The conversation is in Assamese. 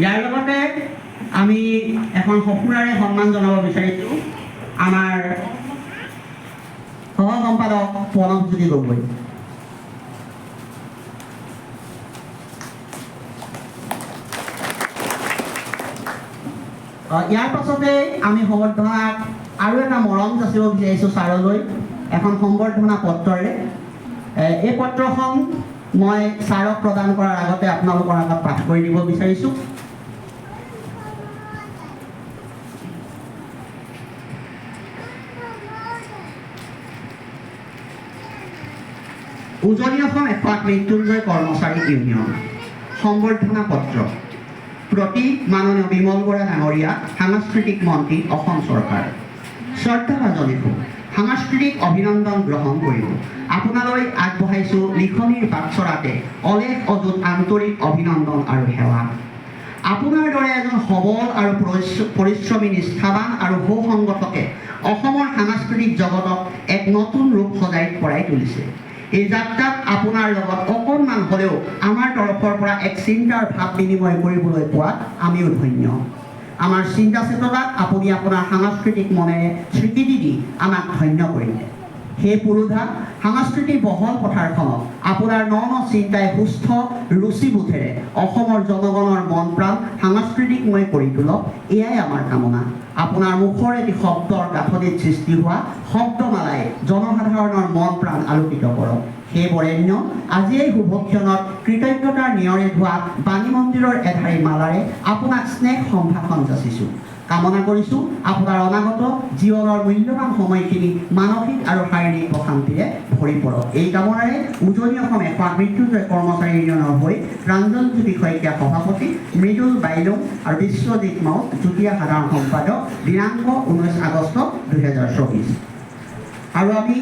ইয়াৰ লগতে আমি এখন সফুৰাৰে সন্মান জনাব বিচাৰিছোঁ আমাৰ সহ সম্পাদক প্ৰণৱজ্যোতি গগৈ। ইয়াৰ পাছতে আমি সম্বৰ্ধনাক আৰু এটা মৰম যাচিব বিচাৰিছোঁ ছাৰলৈ এখন সম্বৰ্ধনা পত্ৰৰে। এই পত্ৰখন মই ছাৰক প্ৰদান কৰাৰ আগতে আপোনালোকৰ আগত পাঠ কৰি দিব বিচাৰিছোঁ। উজনি অসম এফাক মৃত্যুঞ্জয় কৰ্মচাৰী ইউনিয়ন সম্বৰ্ধনা পত্ৰ প্ৰতি মাননীয় বিমল বৰা ডাঙৰীয়া, সাংস্কৃতিক মন্ত্ৰী, অসম চৰকাৰ। শ্ৰদ্ধাভাজনীকো সাংস্কৃতিক অভিনন্দন গ্ৰহণ কৰিব। আপোনালৈ আগবঢ়াইছোঁ লিখনিৰ বাটচৰাতে অলেখ অযুত আন্তৰিক অভিনন্দন আৰু সেৱা। আপোনাৰ দৰে এজন সবল আৰু পৰিশ্ৰমী, নিষ্ঠাৱান আৰু সুসংগঠকে অসমৰ সাংস্কৃতিক জগতক এক নতুন ৰূপ সজাই পৰাই তুলিছে। এই যাত্ৰাত আপোনাৰ লগত অকণমান হ'লেও আমাৰ তৰফৰ পৰা এক চিন্তাৰ ভাৱ বিনিময় কৰিবলৈ পোৱাত আমিও ধন্য। আমাৰ চিন্তা চেতনাত আপুনি আপোনাৰ সাংস্কৃতিক মনেৰে স্বীকৃতি দি আমাক ধন্য কৰিলে। সেই পুৰোধা সাংস্কৃতিক বহল পথাৰখনক আপোনাৰ ন ন চিন্তাই সুস্থ ৰুচিবোধেৰে অসমৰ জনগণৰ মন প্ৰাণ সাংস্কৃতিকময় কৰি তোলক, এয়াই আমাৰ কামনা। আপোনাৰ মুখৰ এটি শব্দৰ গাঁথনিত সৃষ্টি হোৱা শব্দমালাই জনসাধাৰণৰ মন প্ৰাণ আলোকিত কৰক। সেই বৰেণ্য আজি এই শুভক্ষণত কৃতজ্ঞতাৰ নিয়ৰে ধোৱা বাণী মন্দিৰৰ এধাৰী মালাৰে আপোনাক স্নেহ সম্ভাষণ যাচিছোঁ। কামনা কৰিছোঁ আপোনাৰ অনাগত জীৱনৰ মূল্যৱান সময়খিনি মানসিক আৰু শাৰীৰিক প্ৰশান্তিৰে ভৰি পৰক। এই কামনাৰে উজনি অসম এফাক মৃত্যুঞ্জয় কৰ্মচাৰী ইউনিয়নৰ হৈ প্ৰাঞ্জলজ্যোতি শইকীয়া সভাপতি, মৃদুল বাইলুং আৰু বিশ্বজিৎ মাউত যুটীয়া সাধাৰণ সম্পাদক, দিনাংক 19 আগষ্ট 2024। আৰু আমি